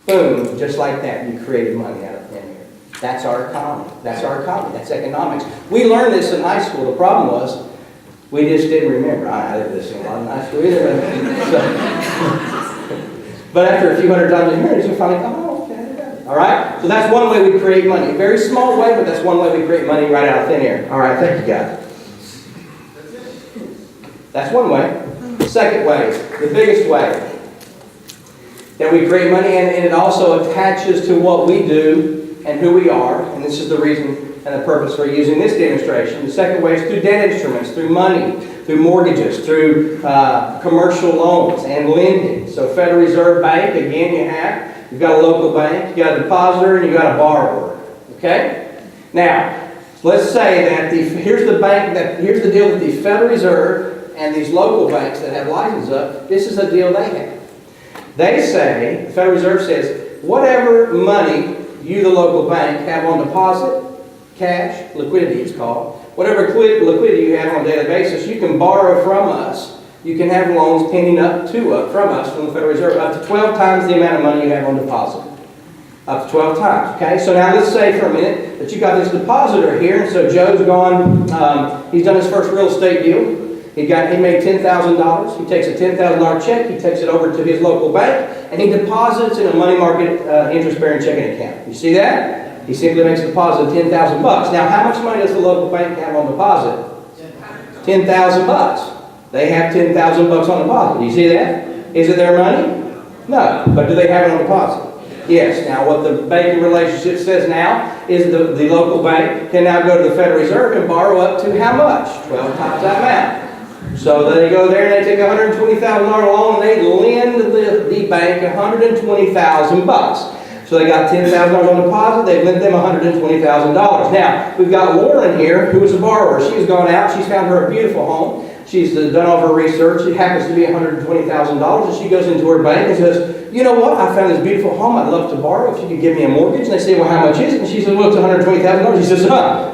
Boom, just like that, you created money out of thin air. That's our economy. That's our economy. That's economics. We learned this in high school. The problem was, we just didn't remember. I didn't listen a lot in high school either. But after a few hundred times in here, you finally go, oh, okay, I got it. All right? So that's one way we create money. A very small way, but that's one way we create money right out of thin air. All right, thank you, guys. That's one way. The second way, the biggest way that we create money, and it also attaches to what we do and who we are, and this is the reason and the purpose for using this demonstration. The second way is through debt instruments, through money, through mortgages, through commercial loans and lending. So Federal Reserve Bank, again, you've got a local bank, you've got a depositor, and you've got a borrower. Okay? Now, let's say that here's the deal with the Federal Reserve and these local banks that have licenses up. This is a deal they have. They say, the Federal Reserve says, whatever money you, the local bank, have on deposit, cash, liquidity it's called, whatever liquidity you have on a daily basis, you can borrow from us. You can have loans pending up from us, from the Federal Reserve, up to 12 times the amount of money you have on deposit. Up to 12 times, okay? So now let's say for a minute that you got this depositor here, and so Joe's gone, he's done his first real estate deal. He made $10,000. He takes a $10,000 check, he takes it over to his local bank, and he deposits in a money market interest-bearing checking account. You see that? He simply makes a deposit of $10,000 bucks. Now, how much money does the local bank have on deposit? $10,000 bucks. They have $10,000 bucks on deposit. Do you see that? Is it their money? No. But do they have it on deposit? Yes. Now, what the banking relationship says now is the local bank can now go to the Federal Reserve and borrow up to how much? 12 times that amount. So they go there and they take a $120,000 loan and they lend the bank $120,000 bucks. So they got $10,000 on deposit, they've lent them $120,000. Now, we've got Lauren here, who is a borrower. She's gone out, she's found her a beautiful home. She's done all her research. It happens to be $120,000. And she goes into her bank and says, you know what, I found this beautiful home I'd love to borrow if you could give me a mortgage. And they say, well, how much is it? And she says, well, it's $120,000. She says,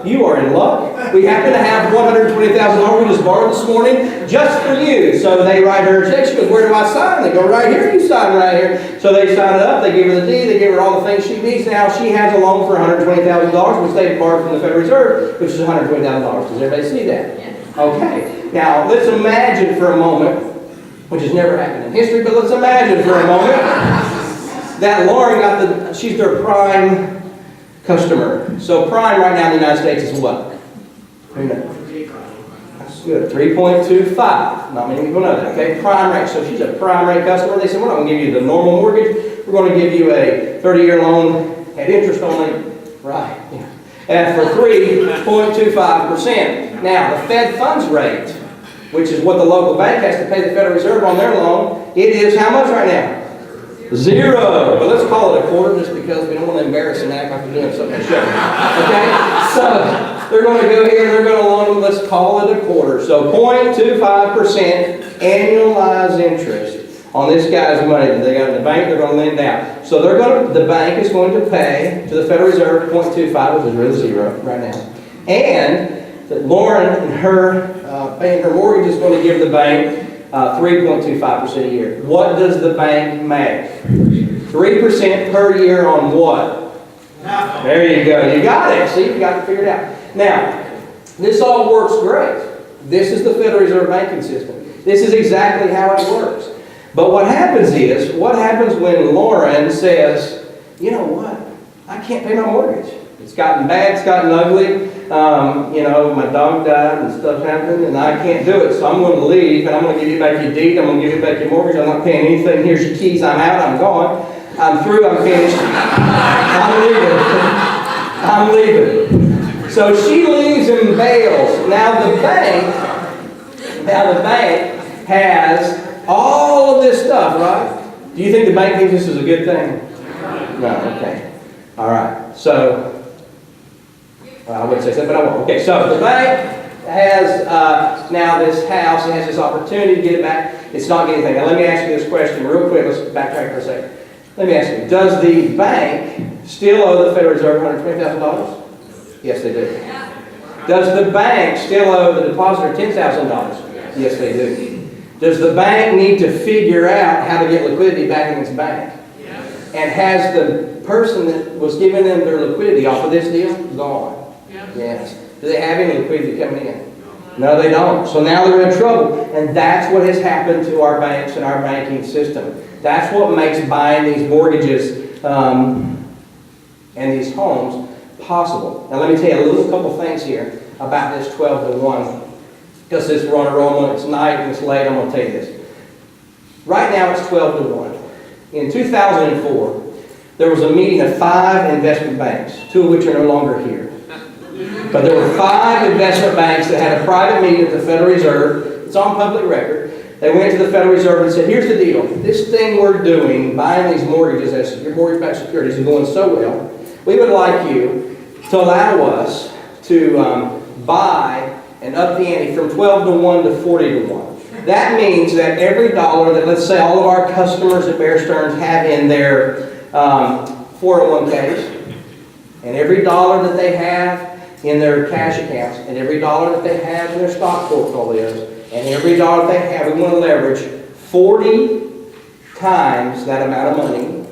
you are in luck. We happen to have $120,000 we just borrowed this morning just for you. So they write her a check. She goes, where do I sign? They go, right here, you sign right here. So they sign it up, they give her the deed, they give her all the things she needs. Now she has a loan for $120,000, which they borrowed from the Federal Reserve, which is $120,000. Does everybody see that? Okay. Now, let's imagine for a moment, which has never happened in history, but let's imagine for a moment that Lauren she's their prime customer. So prime right now in the United States is what? Who knows? That's good. 3.25. Not many people know that. Okay, prime rate. So she's a prime rate customer. They said, we're not going to give you the normal mortgage. We're going to give you a 30-year loan at interest only. Right. Yeah. And for 3.25%. Now, the Fed funds rate, which is what the local bank has to pay the Federal Reserve on their loan, it is how much right now? Zero. But let's call it a quarter just because we don't want to embarrass and act like we're doing something show. Okay? So they're going to go here, they're going to loan them, let's call it a quarter. So 0.25% annualized interest on this guy's money that they got in the bank, they're going to lend out. So the bank is going to pay to the Federal Reserve 0.25, which is really zero right now. And that Lauren and her paying her mortgage is going to give the bank 3.25% a year. What does the bank make? 3% per year on what? There you go. You got it. See, you got it figured out. Now, this all works great. This is the Federal Reserve banking system. This is exactly how it works. But what happens when Lauren says, you know what? I can't pay my mortgage. It's gotten bad, it's gotten ugly. My dog died and stuff happened and I can't do it. So I'm going to leave and I'm going to give you back your deed. I'm going to give you back your mortgage. I'm not paying anything. Here's your keys. I'm out. I'm gone. I'm through. I'm finished. I'm leaving. So she leaves and bails. Now the bank has all of this stuff, right? Do you think the bank thinks this is a good thing? No, okay. All right. So, I wouldn't say that, but I won't. Okay, so the bank has now this house, it has this opportunity to get it back. It's not getting anything. Now let me ask you this question real quick. Let's backtrack for a second. Let me ask you, does the bank still owe the Federal Reserve $120,000? Yes, they do. Does the bank still owe the depositor $10,000? Yes, they do. Does the bank need to figure out how to get liquidity back in its bank? And has the person that was giving them their liquidity off of this deal gone? Yes. Do they have any liquidity coming in? No, they don't. So now they're in trouble. And that's what has happened to our banks and our banking system. That's what makes buying these mortgages and these homes possible. Now let me tell you a couple things here about this 12 to 1. Because this we're on a roll, it's night and it's late, I'm going to tell you this. Right now it's 12 to 1. In 2004, there was a meeting of 5 investment banks, 2 of which are no longer here. But there were 5 investment banks that had a private meeting at the Federal Reserve. It's on public record. They went to the Federal Reserve and said, here's the deal. This thing we're doing, buying these mortgages as your mortgage-backed securities, is going so well. We would like you to allow us to buy and up the ante from 12 to 1 to 40 to 1. That means that every dollar that, let's say, all of our customers at Bear Stearns have in their 401ks, and every dollar that they have in their cash accounts, and every dollar that they have in their stock portfolios, and every dollar that they have, we want to leverage 40 times that amount of money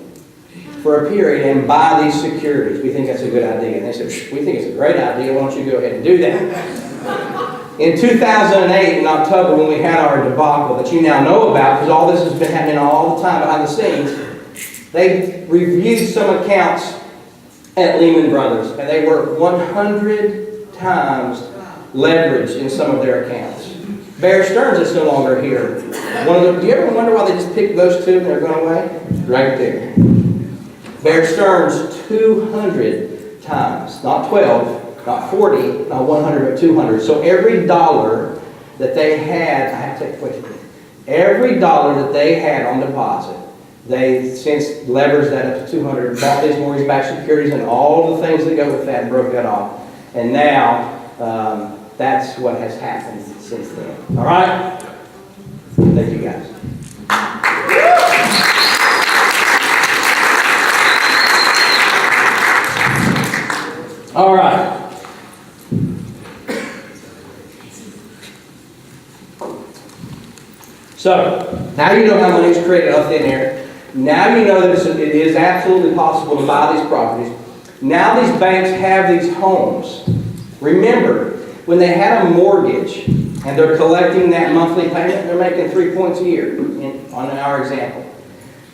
for a period and buy these securities. We think that's a good idea. And they said, we think it's a great idea. Why don't you go ahead and do that? In 2008, in October, when we had our debacle that you now know about, because all this has been happening all the time behind the scenes, they reviewed some accounts at Lehman Brothers, and they were 100 times leveraged in some of their accounts. Bear Stearns is no longer here. Do you ever wonder why they just picked those 2 and they're going away? Right there. Bear Stearns 200 times, not 12, not 40, not 100, but 200. So every dollar that they had, I have to take a question. Every dollar that they had on deposit, they since leveraged that up to 200, bought these mortgage-backed securities and all the things that go with that and broke that off. And now, that's what has happened since then. All right? Thank you, guys. All right. So, now you know how money is created out thin air. Now you know that it is absolutely possible to buy these properties. Now these banks have these homes. Remember, when they had a mortgage and they're collecting that monthly payment, they're making 3 points a year on our example.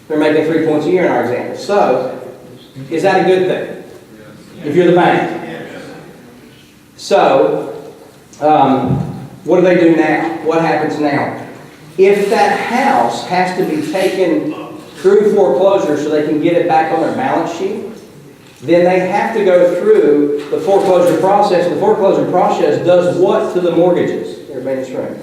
They're making 3 points a year in our example. So, is that a good thing? If you're the bank. So, what do they do now? What happens now? If that house has to be taken through foreclosure so they can get it back on their balance sheet, then they have to go through the foreclosure process. The foreclosure process does what to the mortgages? Everybody in this room?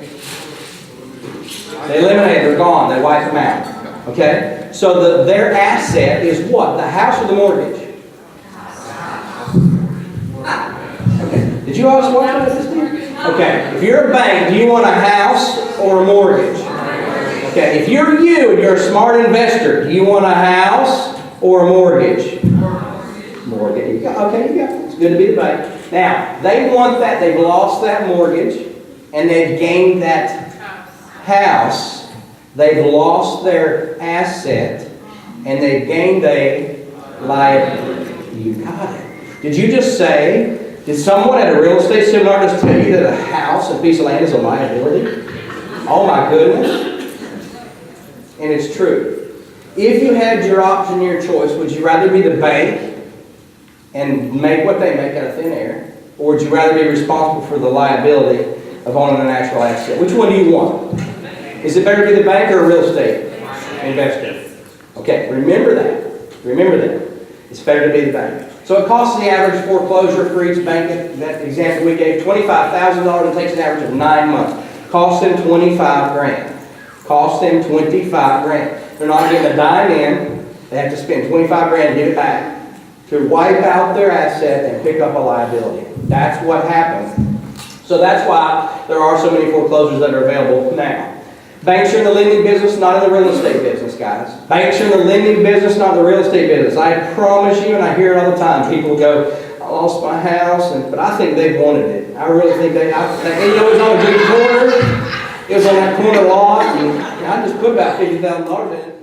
They eliminate, they're gone, they wipe them out. Okay? So their asset is what? The house or the mortgage? Okay. Did you always watch this thing? Okay. If you're a bank, do you want a house or a mortgage? Okay. If you're you and you're a smart investor, do you want a house or a mortgage? Mortgage. Okay, you got it. It's good to be the bank. Now, they want that. They've lost that mortgage and they've gained that house. They've lost their asset and they've gained a liability. You got it. Did you just say, did someone at a real estate seminar just tell you that a house and a piece of land is a liability? Oh my goodness. And it's true. If you had your option, your choice, would you rather be the bank and make what they make out of thin air? Or would you rather be responsible for the liability of owning a natural asset? Which one do you want? Is it better to be the bank or a real estate investor? Okay, remember that. Remember that. It's better to be the bank. So it costs the average foreclosure for each bank, that example we gave, $25,000. It takes an average of 9 months. Costs them $25,000. Costs them $25,000. They're not getting a dime in. They have to spend $25,000 to get it back, to wipe out their asset and pick up a liability. That's what happens. So that's why there are so many foreclosures that are available now. Banks are in the lending business, not in the real estate business, guys. Banks are in the lending business, not the real estate business. I promise you, and I hear it all the time, people go, I lost my house, but I think they wanted it. I really think it was on a good corner. It was on that corner lot, and I just put about $50,000 in it.